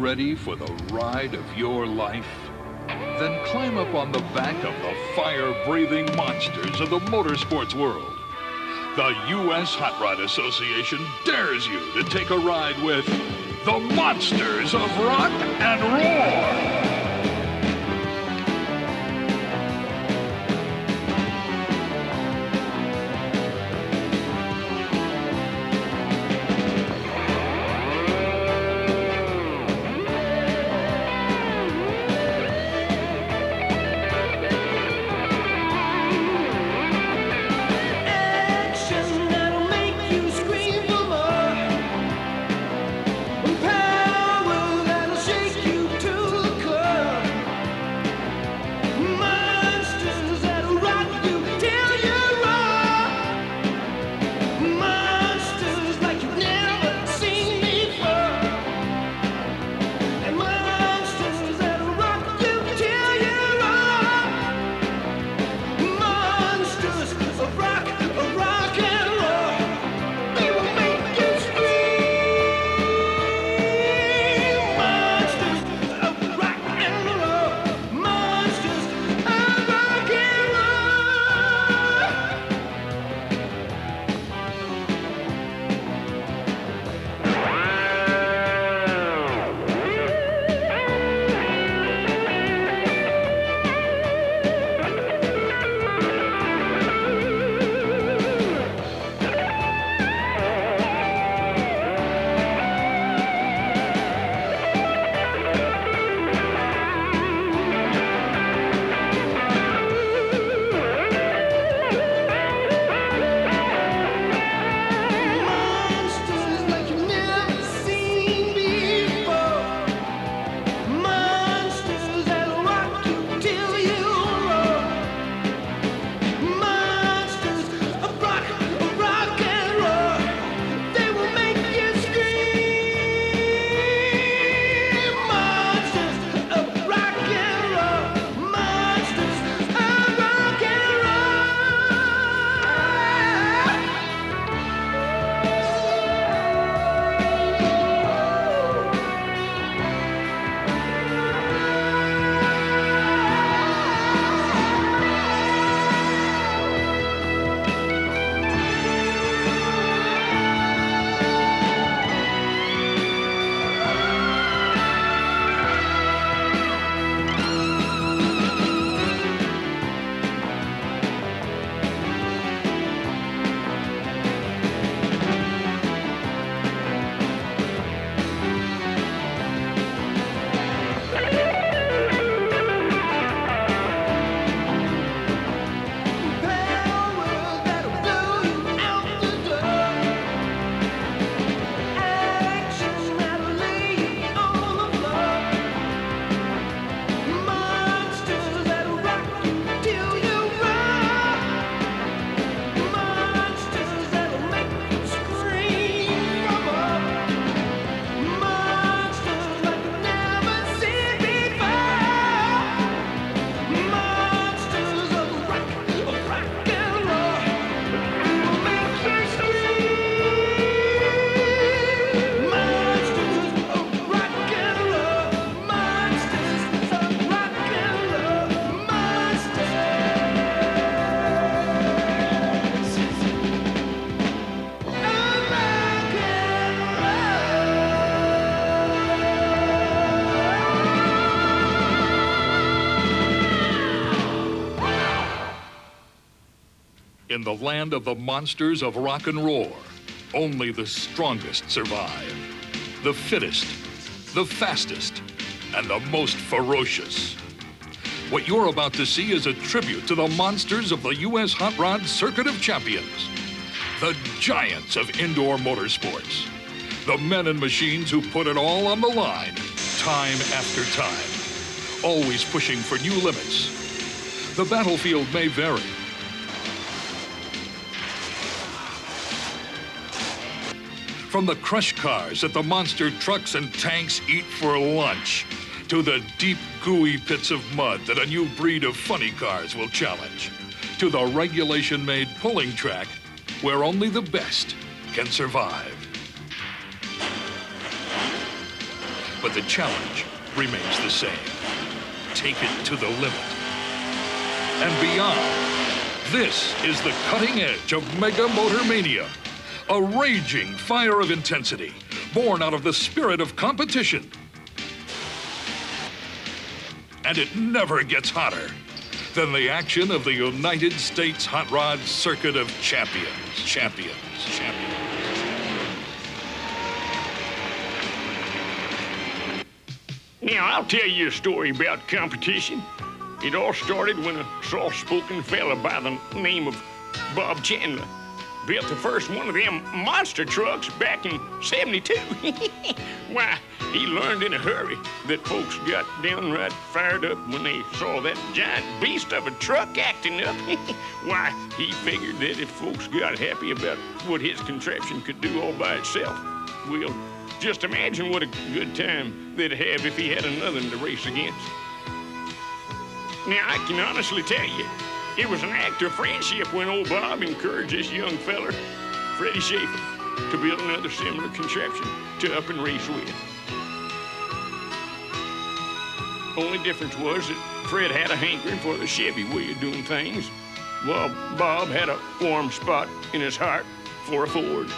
ready for the ride of your life? Then climb up on the back of the fire-breathing monsters of the motorsports world. The U.S. Hot Rod Association dares you to take a ride with the Monsters of Rock and Roar. In the land of the monsters of rock and roar, only the strongest survive. The fittest, the fastest, and the most ferocious. What you're about to see is a tribute to the monsters of the U.S. Hot Rod Circuit of Champions. The giants of indoor motorsports. The men and machines who put it all on the line, time after time. Always pushing for new limits. The battlefield may vary. From the crush cars that the monster trucks and tanks eat for lunch, to the deep, gooey pits of mud that a new breed of funny cars will challenge, to the regulation-made pulling track where only the best can survive. But the challenge remains the same. Take it to the limit and beyond. This is the cutting edge of Mega Motor Mania, a raging fire of intensity born out of the spirit of competition. And it never gets hotter than the action of the United States Hot Rod Circuit of Champions. Now, I'll tell you a story about competition. It all started when a soft-spoken fella by the name of Bob Chandler built the first one of them monster trucks back in '72. Why, he learned in a hurry that folks got downright fired up when they saw that giant beast of a truck acting up. Why, he figured that if folks got happy about what his contraption could do all by itself, well, just imagine what a good time they'd have if he had another to race against. Now, I can honestly tell you, it was an act of friendship when old Bob encouraged this young feller, Freddie Schaefer, to build another similar contraption to up and race with. Only difference was that Fred had a hankering for the Chevy way of doing things, while Bob had a warm spot in his heart for a Ford.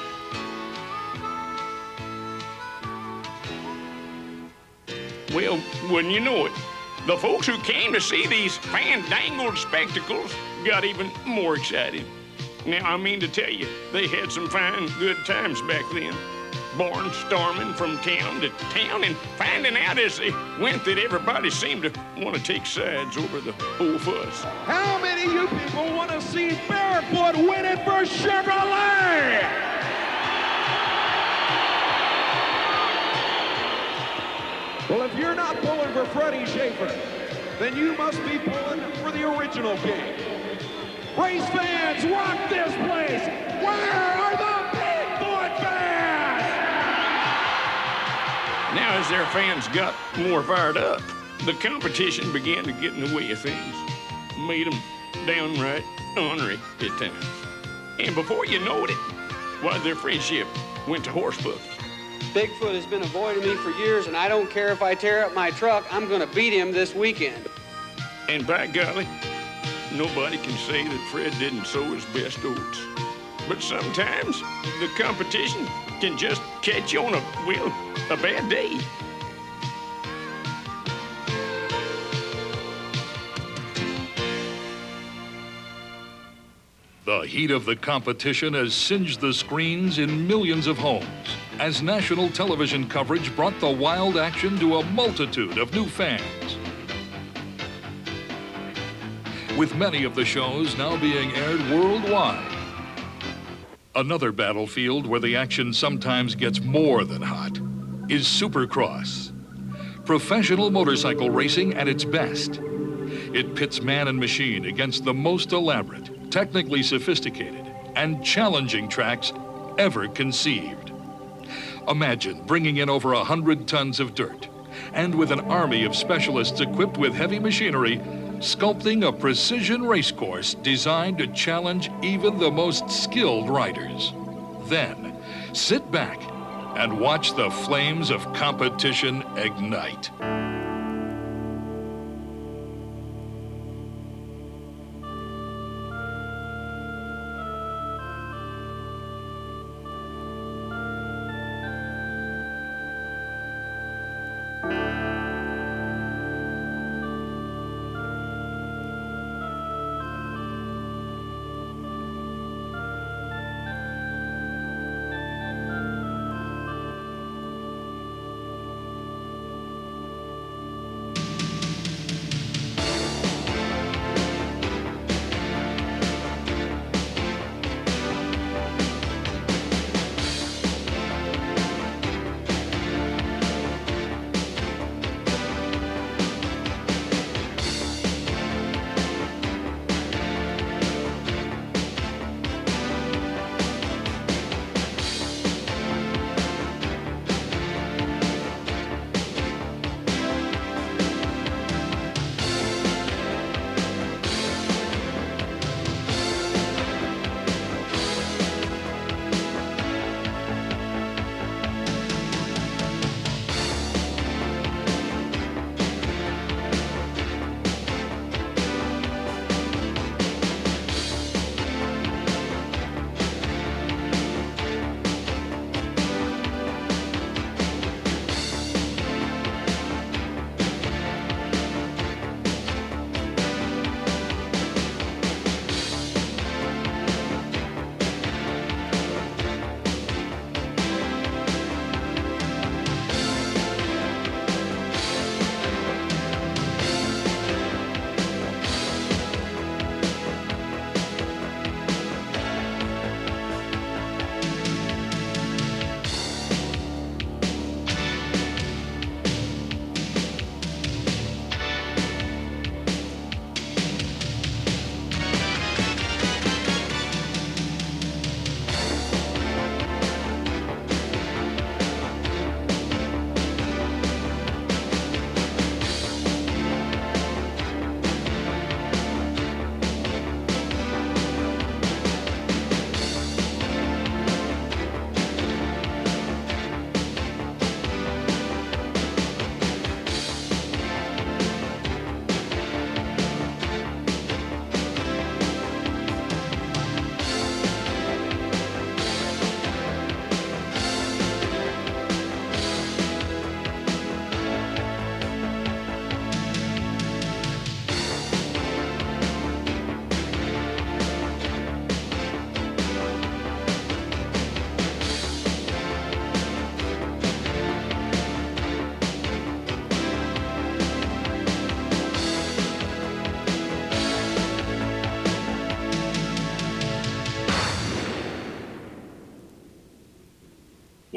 Well, wouldn't you know it, the folks who came to see these fandangled spectacles got even more excited. Now, I mean to tell you, they had some fine, good times back then. Barnstorming from town to town and finding out as they went that everybody seemed to want to take sides over the whole fuss. How many of you people want to see Barefoot win it for Chevrolet? Well, if you're not pulling for Freddie Schaefer, then you must be pulling for the original king. Race fans, rock this place! Where are the Bigfoot fans? Now, as their fans got more fired up, the competition began to get in the way of things. Made them downright ornery at times. And before you knowed it, why, their friendship went to horse bucking. Bigfoot has been avoiding me for years, and I don't care if I tear up my truck. I'm going to beat him this weekend. And by golly, nobody can say that Fred didn't sow his best oats. But sometimes the competition can just catch you on a bad day. The heat of the competition has singed the screens in millions of homes as national television coverage brought the wild action to a multitude of new fans. With many of the shows now being aired worldwide. Another battlefield where the action sometimes gets more than hot is Supercross. Professional motorcycle racing at its best. It pits man and machine against the most elaborate, technically sophisticated, and challenging tracks ever conceived. Imagine bringing in over 100 tons of dirt, and with an army of specialists equipped with heavy machinery, sculpting a precision race course designed to challenge even the most skilled riders. Then, sit back and watch the flames of competition ignite.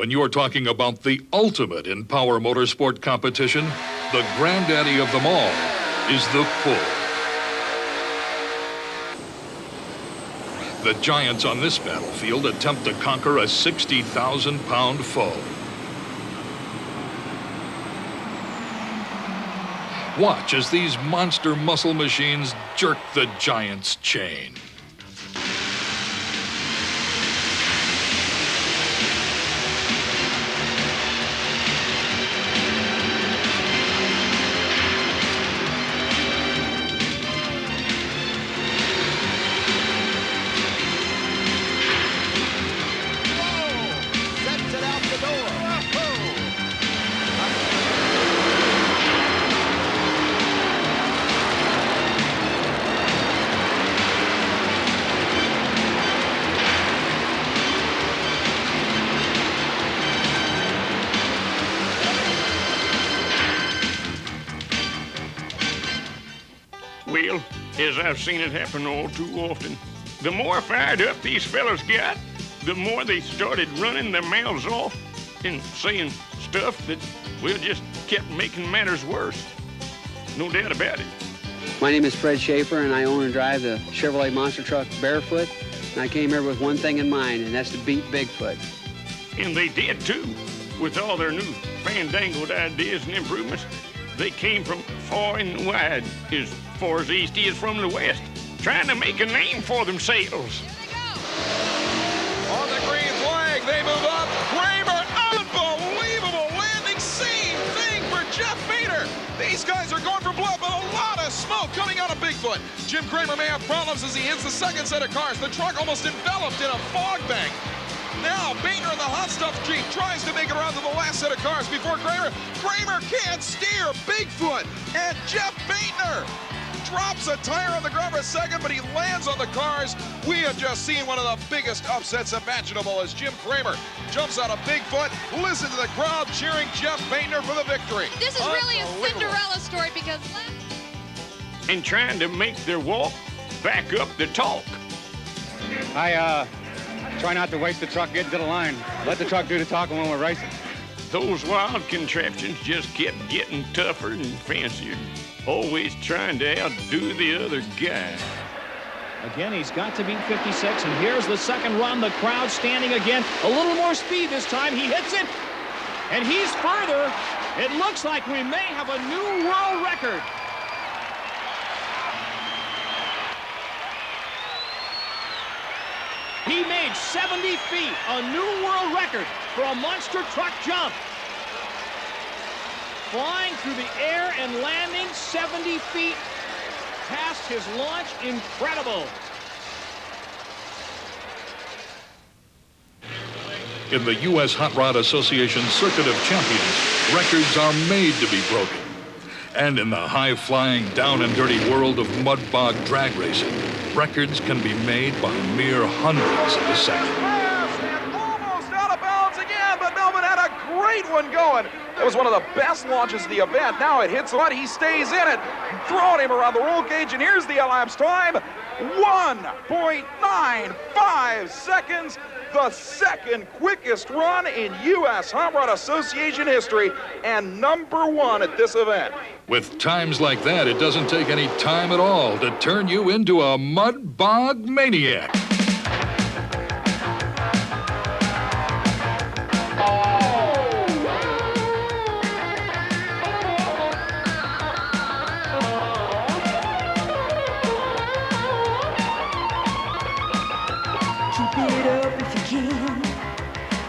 When you're talking about the ultimate in power motorsport competition, the granddaddy of them all is the pull. The giants on this battlefield attempt to conquer a 60,000-pound foe. Watch as these monster muscle machines jerk the giant's chain. Well, as I've seen it happen all too often, the more fired up these fellas got, the more they started running their mouths off and saying stuff that, well, just kept making matters worse. No doubt about it. My name is Fred Schaefer, and I own and drive the Chevrolet monster truck Barefoot. And I came here with one thing in mind, and that's to beat Bigfoot. And they did too. With all their new fandangled ideas and improvements, they came from far and wide, as far as the east is from the west, trying to make a name for themselves. On the green flag, they move up. Kramer, unbelievable landing. Same thing for Jeff Bader. These guys are going for blood, but a lot of smoke coming out of Bigfoot. Jim Kramer may have problems as he hits the second set of cars. The truck almost enveloped in a fog bank. Now, Bader in the hot stuff Jeep tries to make it around to the last set of cars before Kramer. Kramer can't steer Bigfoot, and Jeff Bader drops a tire on the ground for a second, but he lands on the cars. We have just seen one of the biggest upsets imaginable as Jim Kramer jumps out of Bigfoot. Listen to the crowd cheering Jeff Bader for the victory. This is really a Cinderella story because And trying to make their walk back up the talk. I try not to waste the truck getting to the line. Let the truck do the talking when we're racing. Those wild contraptions just kept getting tougher and fancier, always trying to outdo the other guy. Again, he's got to beat 56, and here's the second run. The crowd standing again. A little more speed this time. He hits it, and he's further. It looks like we may have a new world record. He made 70 feet, a new world record for a monster truck jump. Flying through the air and landing 70 feet past his launch. Incredible. In the U.S. Hot Rod Association Circuit of Champions, records are made to be broken. And in the high-flying, down-and-dirty world of mud bog drag racing, records can be made by mere hundreds of a second. And almost out of bounds again, but Melvin had a great one going. It was one of the best launches of the event. Now it hits the mud, he stays in it, throwing him around the roll cage, and here's the elapsed time, 1.95 seconds. The second quickest run in U.S. Hot Rod Association history and #1 at this event. With times like that, it doesn't take any time at all to turn you into a mud bog maniac. Keep it up if you can,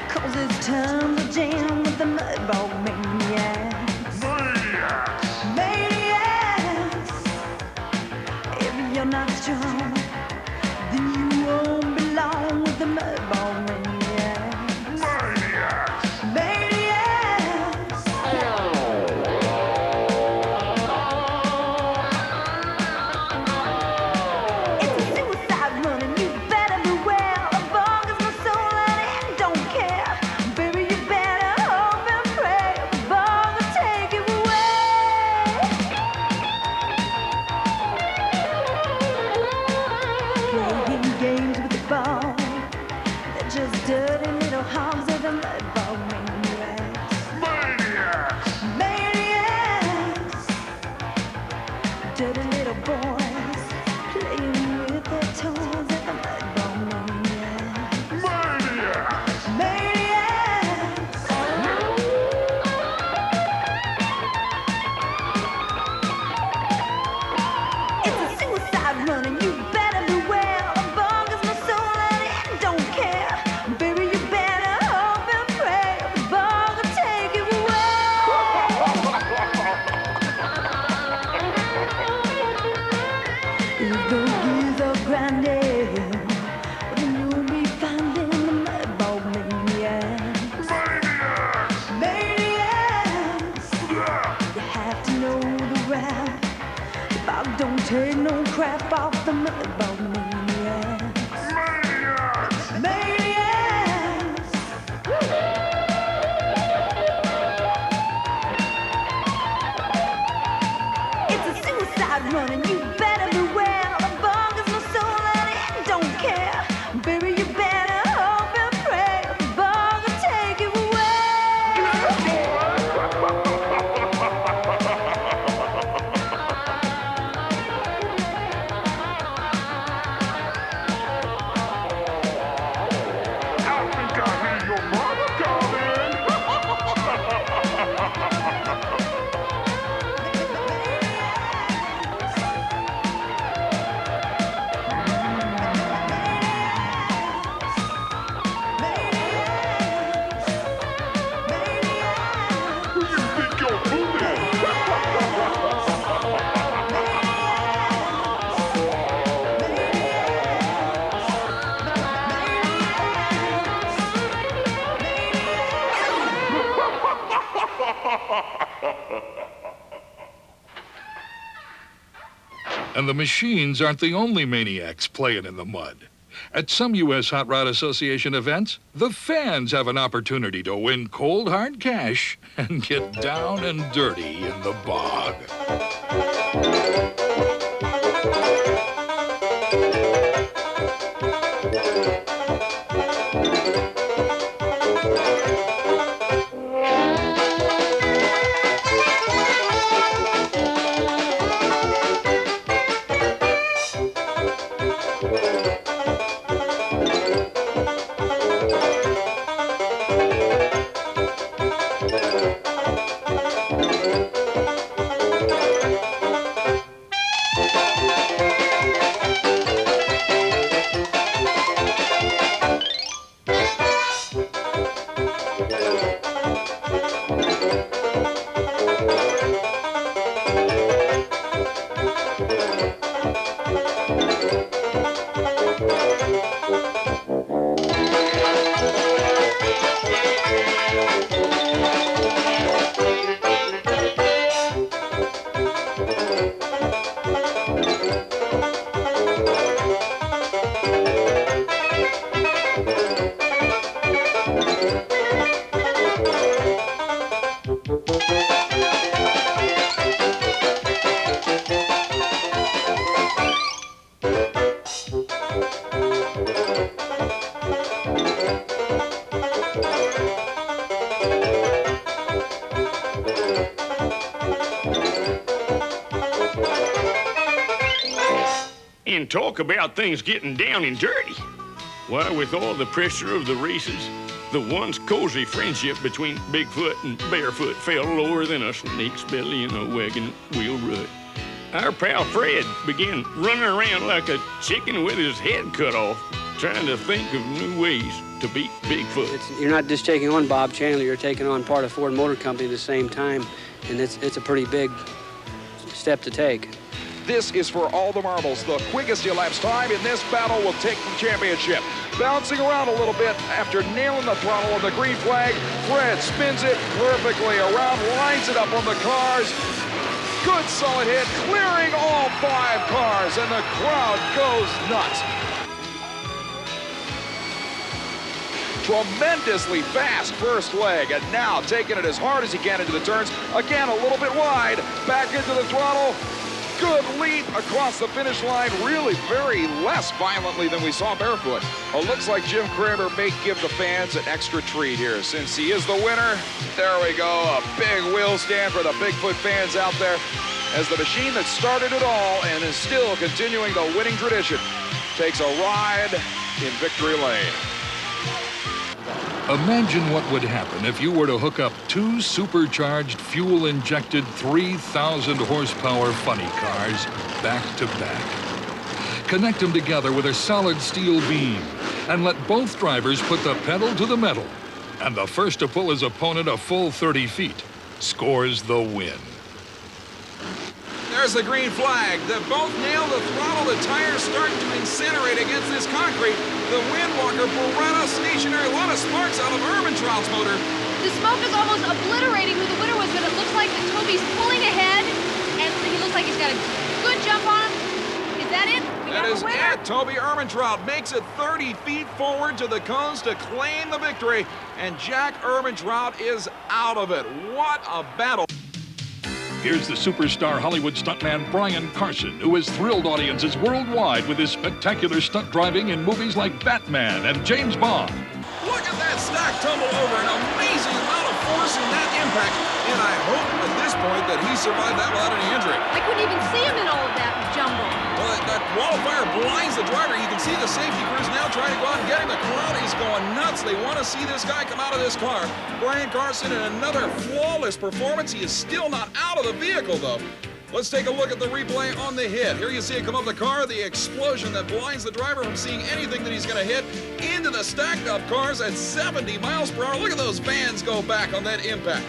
'cause it's time to jam with the mudball maniacs. Maniacs! If you're not strong, then you won't belong with the mudball maniacs. Maniacs! It's a suicide run and you better beware. A bug is my soul and it don't care. Baby, you better hope and pray the bug will take you away. dirty little boys playing with their toys at the mud ball maniacs. Maniacs. It's a suicide run and you better beware. A bug is my soul and it don't care. Baby, you better hope and pray. The bug will take you away. If the gears are grinding, then you'll be finding the mud ball maniacs. Maniacs. You have to know the rap. The bug don't take no crap off the mud ball maniacs. Maniacs. It's a suicide run and you better beware. The bug is my soul and it don't care. Baby, you better hope and pray. The bug will take you away. And the machines aren't the only maniacs playing in the mud. At some U.S. Hot Rod Association events, the fans have an opportunity to win cold hard cash and get down and dirty in the bog. And talk about things getting down and dirty. Why, with all the pressure of the races, the once cozy friendship between Bigfoot and Barefoot fell lower than a snake's belly in a wagon wheel rut. Our pal Fred began running around like a chicken with his head cut off, trying to think of new ways to beat Bigfoot. You're not just taking on Bob Chandler, you're taking on part of Ford Motor Company at the same time, and it's a pretty big step to take. This is for all the marbles. The quickest elapsed time in this battle will take the championship. Bouncing around a little bit after nailing the throttle on the green flag, Fred spins it perfectly around, lines it up on the cars. Good solid hit, clearing all 5 cars, and the crowd goes nuts. Tremendously fast first leg, and now taking it as hard as he can into the turns. Again, a little bit wide, back into the throttle. Good leap across the finish line, really very less violently than we saw Barefoot. Well, looks like Jim Kramer may give the fans an extra treat here since he is the winner. There we go, a big wheel stand for the Bigfoot fans out there. as the machine that started it all and is still continuing the winning tradition takes a ride in victory lane. Imagine what would happen if you were to hook up two supercharged, fuel-injected 3,000 horsepower funny cars back to back. Connect them together with a solid steel beam and let both drivers put the pedal to the metal. And the first to pull his opponent a full 30 feet scores the win. There's the green flag. They both nail the throttle. The tires starting to incinerate against this concrete. The Windwalker Beretta stationary. A lot of sparks out of Ermentrout's motor. The smoke is almost obliterating who the winner was, but it looks like that Toby's pulling ahead, and he looks like he's got a good jump on him. Is that it? That is it. Toby Ermentrout makes it 30 feet forward to the cones to claim the victory, and Jack Ermentrout is out of it. What a battle. Here's the superstar Hollywood stuntman Brian Carson, who has thrilled audiences worldwide with his spectacular stunt driving in movies like Batman and James Bond. Look at that stack tumble over, an amazing amount of force in that impact, and I hope at this point that he survived that without any injury. I couldn't even see him in all of that jumble. Well, that wall of fire blinds the driver. You can see the safety crews now trying to go out and get him. The crowd is going nuts. They want to see this guy come out of this car. Brian Carson in another flawless performance. He is still not out of the vehicle, though. Let's take a look at the replay on the hit. Here you see it come up the car, the explosion that blinds the driver from seeing anything that he's going to hit into the stacked up cars at 70 miles per hour. Look at those vans go back on that impact.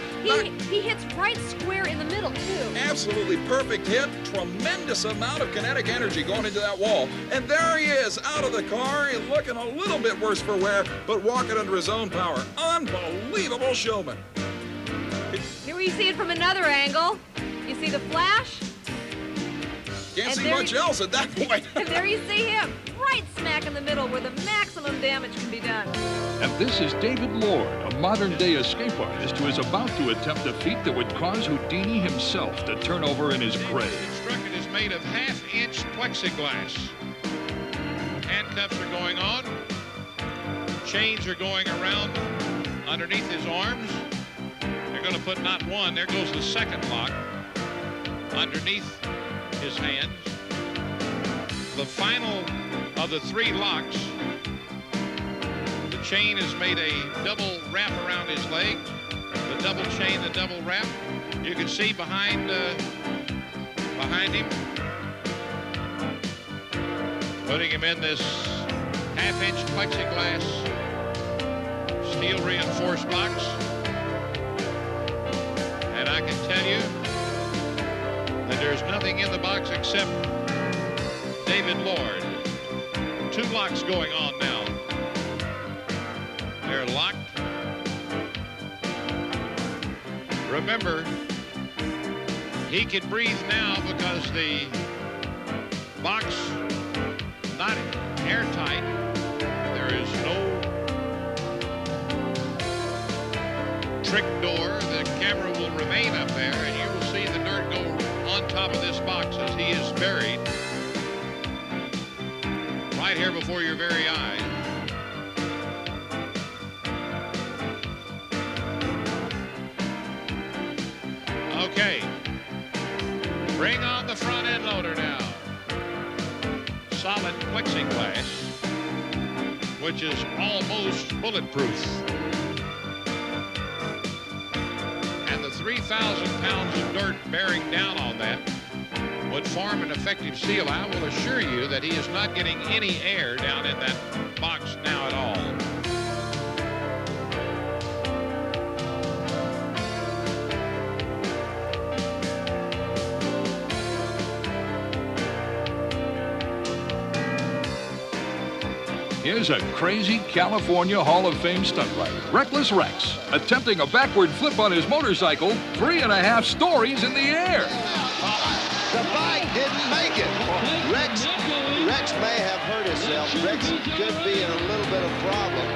He hits right square in the middle, too. Absolutely perfect hit. Tremendous amount of kinetic energy going into that wall. And there he is out of the car, looking a little bit worse for wear, but walking under his own power. Unbelievable showman. Here we see it from another angle. You see the flash? Can't see much else at that point. And there you see him, right smack in the middle where the maximum damage can be done. And this is David Lord, a modern-day escape artist who is about to attempt a feat that would cause Houdini himself to turn over in his grave. The structure is made of half-inch plexiglass. Handcuffs are going on. Chains are going around underneath his arms. They're going to put not one, there goes the second lock underneath his hands. The final of the three locks, the chain is made a double wrap around his leg. The double chain, the double wrap. You can see behind him, putting him in this half-inch plexiglass steel reinforced box. And I can tell you that there's nothing in the box except David Lord. Two locks going on now. They're locked. Remember, he can breathe now because the box not airtight. There is no trick door. The camera will remain up there, and you will see the dirt go on top of this box as he is buried right here before your very eyes. Okay, bring on the front end loader now. Solid plexiglass, which is almost bulletproof. And the 3,000 pounds of dirt bearing down on that would form an effective seal. I will assure you that he is not getting any air down in that box now at all. Here's a crazy California Hall of Fame stunt rider, Reckless Rex, attempting a backward flip on his motorcycle 3.5 stories in the air. The bike didn't make it. Rex may have hurt himself. Rex could be in a little bit of problem.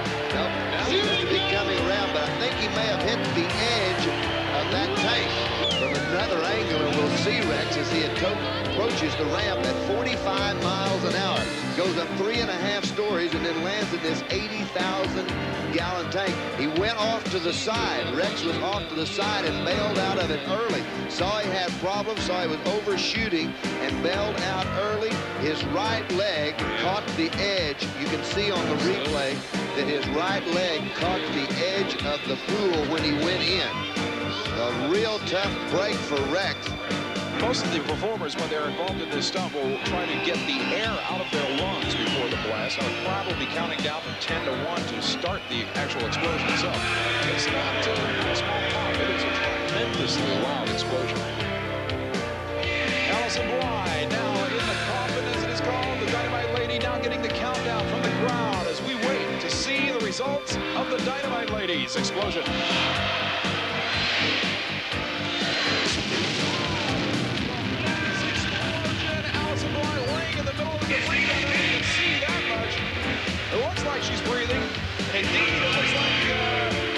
Seems to be coming around, but I think he may have hit the edge of that tank. from another angle, and we'll see Rex as he approaches the ramp at 45 miles an hour. Goes up 3.5 stories and then lands in this 80,000-gallon tank. He went off to the side. Rex was off to the side and bailed out of it early. Saw he had problems, saw he was overshooting, and bailed out early. His right leg caught the edge. You can see on the replay that his right leg caught the edge of the pool when he went in. A real tough break for Rex. Most of the performers, when they're involved in this stunt, will try to get the air out of their lungs before the blast. Our crowd will be counting down from 10 to 1 to start the actual explosion itself. It's not a small pop. It is a tremendously loud explosion. Allison Bly now in the coffin, as it is called. The Dynamite Lady now getting the countdown from the crowd as we wait to see the results of the Dynamite Lady's explosion. Allison Bly laying in the middle of the ring. I don't even see that much. It looks like she's breathing. Indeed, it looks like,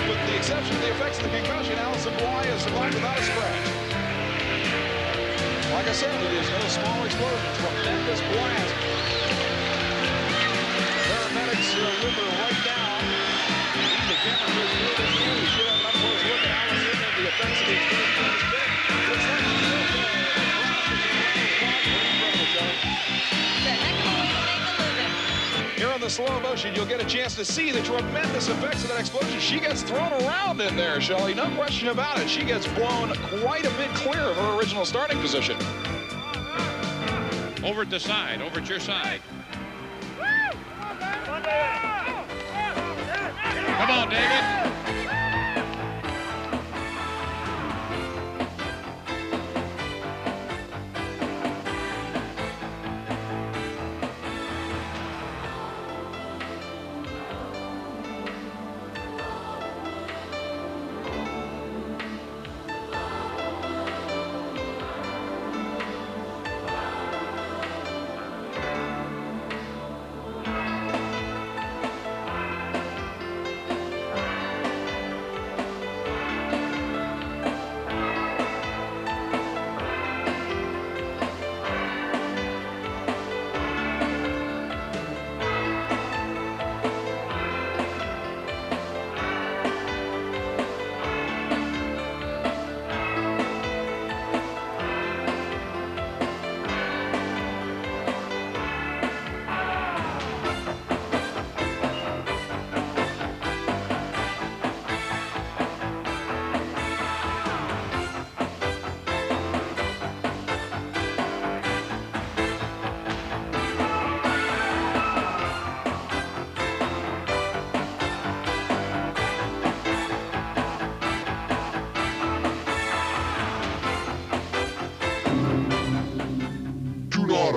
with the exception of the effects of the concussion, Allison Bly has survived without a scratch. Like I said, it is no small explosion. Tremendous blast. Paramedics with her right now. The camera goes through this thing. We should have an up-close look at Allison and the effects of the explosion on his bit. Looks like she's okay. Here on the slow motion, you'll get a chance to see the tremendous effects of that explosion. She gets thrown around in there, Shelley. No question about it. She gets blown quite a bit clear of her original starting position. Over at the side, over at your side. Come on, David.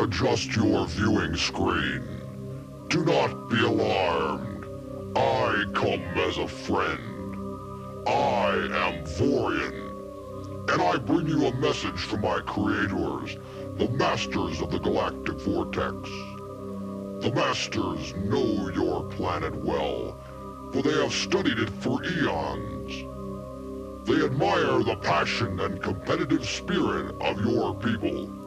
Adjust your viewing screen. Do not be alarmed. I come as a friend. I am Vorian, and I bring you a message from my creators, the Masters of the Galactic Vortex. The Masters know your planet well, for they have studied it for eons. They admire the passion and competitive spirit of your people.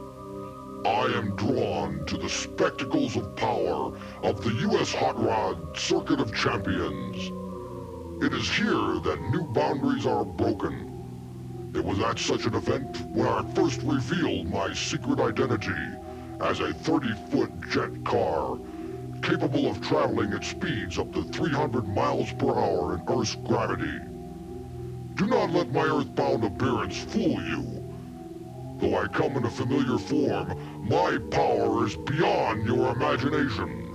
I am drawn to the spectacles of power of the U.S. Hot Rod Circuit of Champions. It is here that new boundaries are broken. It was at such an event when I first revealed my secret identity as a 30-foot jet car capable of traveling at speeds up to 300 miles per hour in Earth's gravity. Do not let my earthbound appearance fool you. Though I come in a familiar form, my power is beyond your imagination.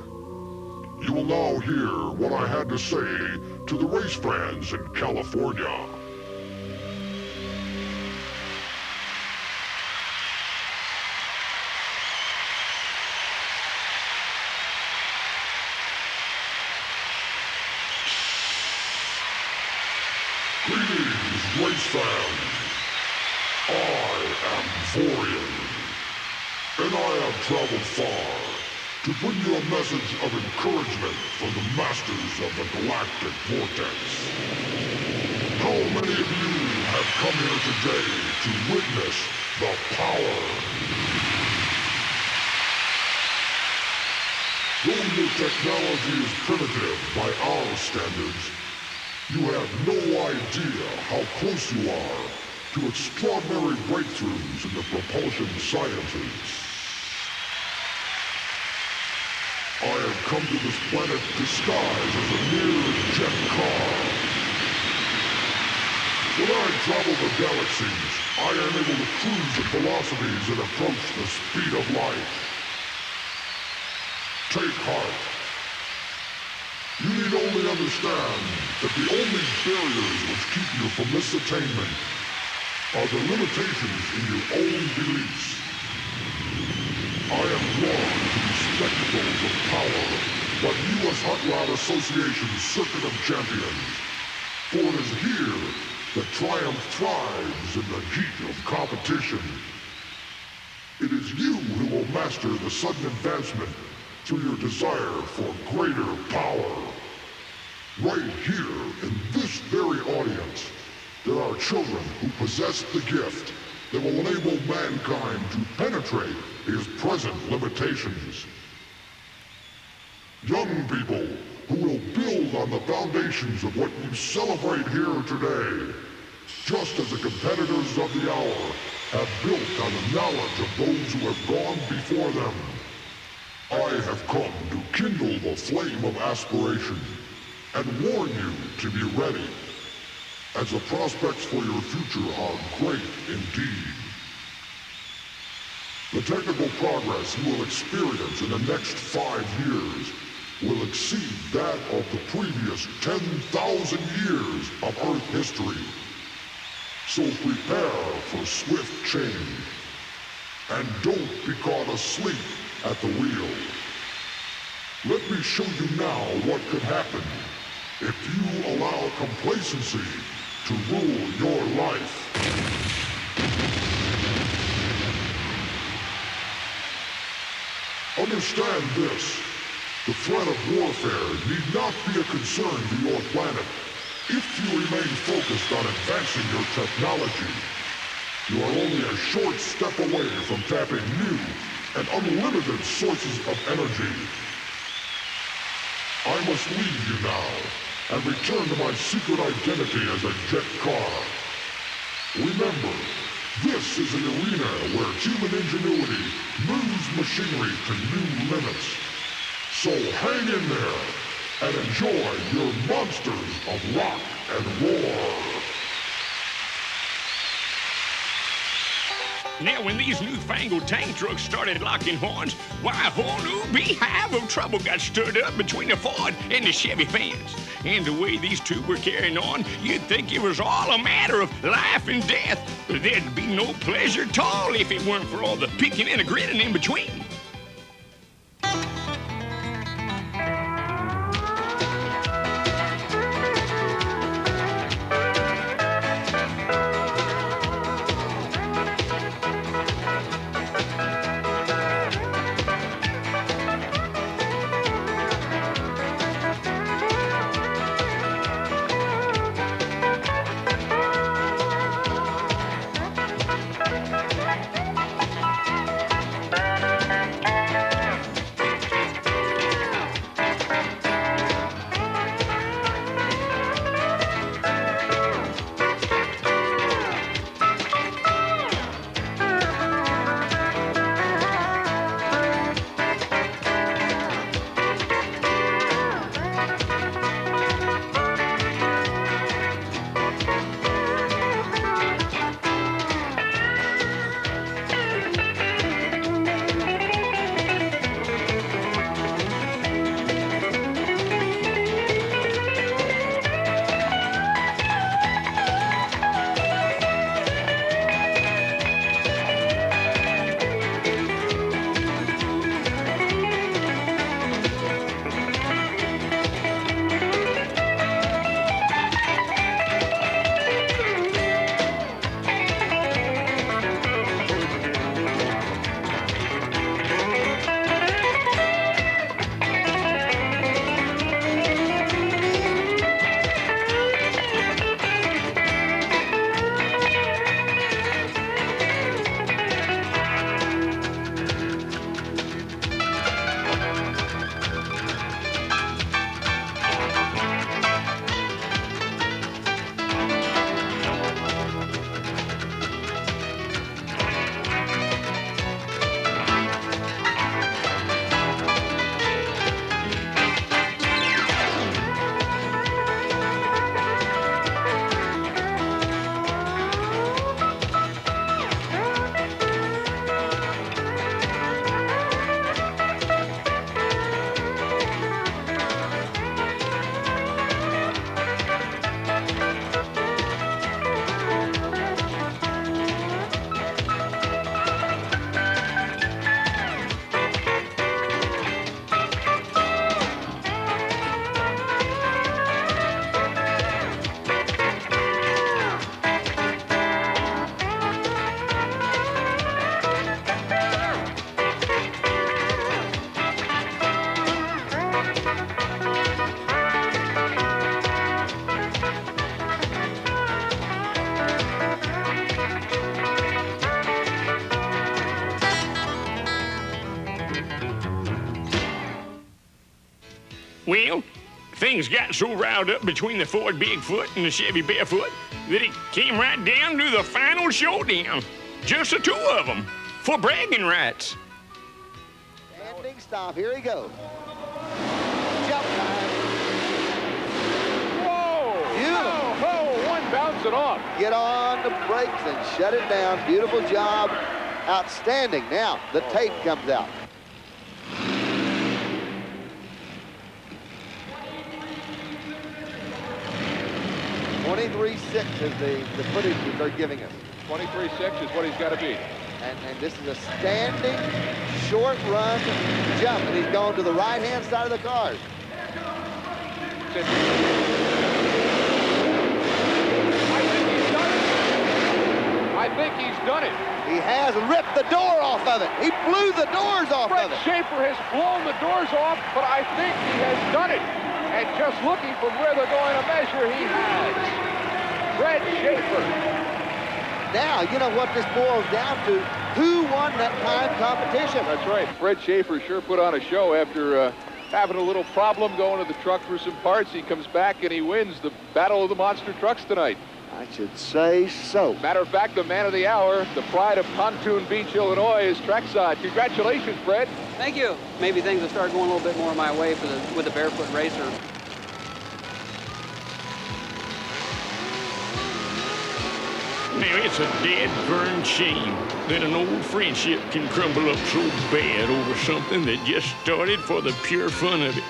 You will now hear what I had to say to the race fans in California. Greetings, race fans. I am Vorian, and I have traveled far to bring you a message of encouragement from the Masters of the Galactic Vortex. How many of you have come here today to witness the power. Though your technology is primitive by our standards, you have no idea how close you are to extraordinary breakthroughs in the propulsion sciences. I have come to this planet disguised as a mere jet car. When I travel the galaxies, I am able to cruise at velocities that approach the speed of light. Take heart. You need only understand that the only barriers which keep you from this attainment are the limitations in your own beliefs. I am drawn to the spectacles of power by the U.S. Hot Rod Association's Circuit of Champions. For it is here that triumph thrives in the heat of competition. It is you who will master the sudden advancement through your desire for greater power. Right here, in this very audience, there are children who possess the gift that will enable mankind to penetrate his present limitations. Young people who will build on the foundations of what you celebrate here today, just as the competitors of the hour have built on the knowledge of those who have gone before them. I have come to kindle the flame of aspiration and warn you to be ready, as the prospects for your future are great indeed. The technical progress you will experience in the next 5 years will exceed that of the previous 10,000 years of Earth history. So prepare for swift change, and don't be caught asleep at the wheel. Let me show you now what could happen if you allow complacency to rule your life. Understand this. The threat of warfare need not be a concern to your planet if you remain focused on advancing your technology. You are only a short step away from tapping new and unlimited sources of energy. I must leave you now and return to my secret identity as a jet car. Remember, this is an arena where human ingenuity moves machinery to new limits. So hang in there and enjoy your monsters of rock and roar. Now, when these newfangled tank trucks started locking horns, why, a whole new beehive of trouble got stirred up between the Ford and the Chevy fans. And the way these two were carrying on, you'd think it was all a matter of life and death. But there'd be no pleasure at all if it weren't for all the picking and the grinning in between. Well, things got so riled up between the Ford Bigfoot and the Chevy Barefoot that it came right down to the final showdown. Just the two of them for bragging rights. Standing stop. Here he goes. Jump time. Whoa! Beautiful. Whoa! One bounce it off. Get on the brakes and shut it down. Beautiful job. Outstanding. Now, the tape comes out. .23.6 is the footage that they're giving us. 23.6 is what he's got to beat. And this is a standing, short run jump, and he's going to the right-hand side of the cars. I think he's done it. He has ripped the door off of it. He blew the doors off Fred of it. Schaefer has blown the doors off, but I think he has done it. And just looking from where they're going to measure, he has. Fred Schaefer. Now, you know what this boils down to? Who won that time competition? That's right. Fred Schaefer sure put on a show after having a little problem going to the truck for some parts. He comes back and he wins the Battle of the Monster Trucks tonight. I should say so. Matter of fact, the man of the hour, the pride of Pontoon Beach, Illinois, is trackside. Congratulations, Fred. Thank you. Maybe things will start going a little bit more my way with the Barefoot Racer. Now, it's a dead-burn shame that an old friendship can crumble up so bad over something that just started for the pure fun of it.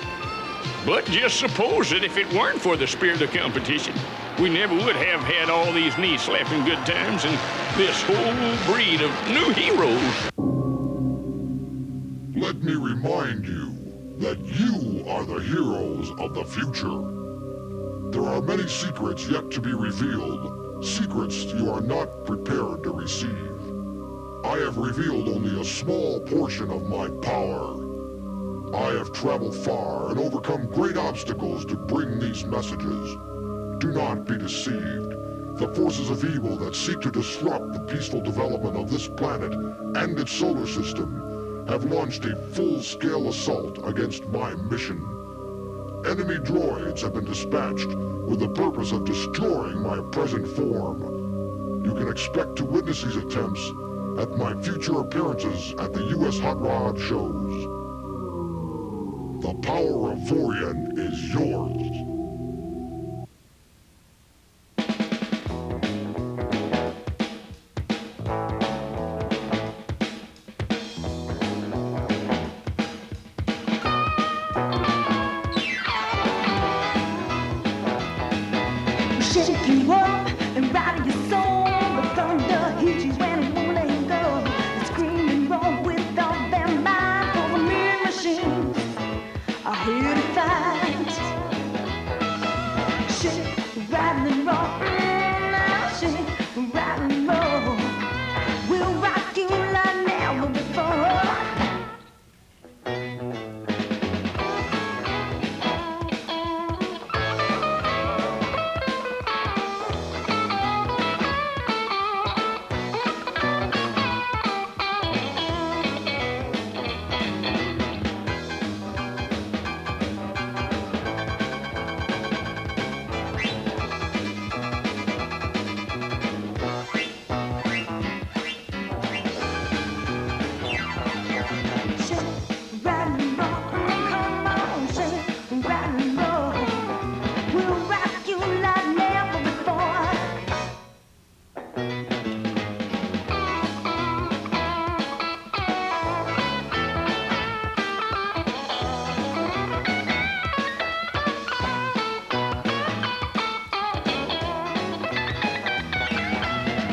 But just suppose that if it weren't for the spirit of competition, we never would have had all these knee-slapping good times and this whole breed of new heroes. Let me remind you that you are the heroes of the future. There are many secrets yet to be revealed, secrets you are not prepared to receive. I have revealed only a small portion of my power. I have traveled far and overcome great obstacles to bring these messages. Do not be deceived. The forces of evil that seek to disrupt the peaceful development of this planet and its solar system have launched a full-scale assault against my mission. Enemy droids have been dispatched with the purpose of destroying my present form. You can expect to witness these attempts at my future appearances at the U.S. Hot Rod shows. The power of Vorian is yours. Shake you up and rattle your soul. The thunder hits you when it won't let go. It's screaming wrong with all their mind. For the mean machines are here to fight. Shake, rattle and roll. Now shake, rattle and roll. We'll rock you like never before.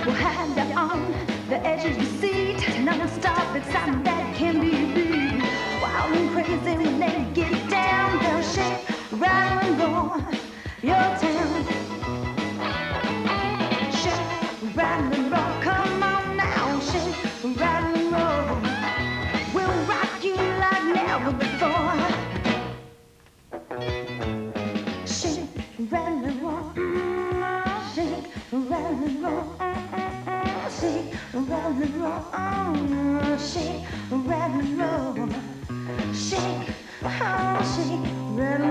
We'll have you on the edge of your seat, non-stop excitement that can be beat. Wild and crazy when they get down, they'll shake, rattle and roll your town. Shake, rattle and roll, come on now, shake, rattle and roll. We'll rock you like never before. Shake, rattle and roll, shake, rattle and roll. Shake, rattle and roll, shake, rattle and roll. shake, oh, shake, run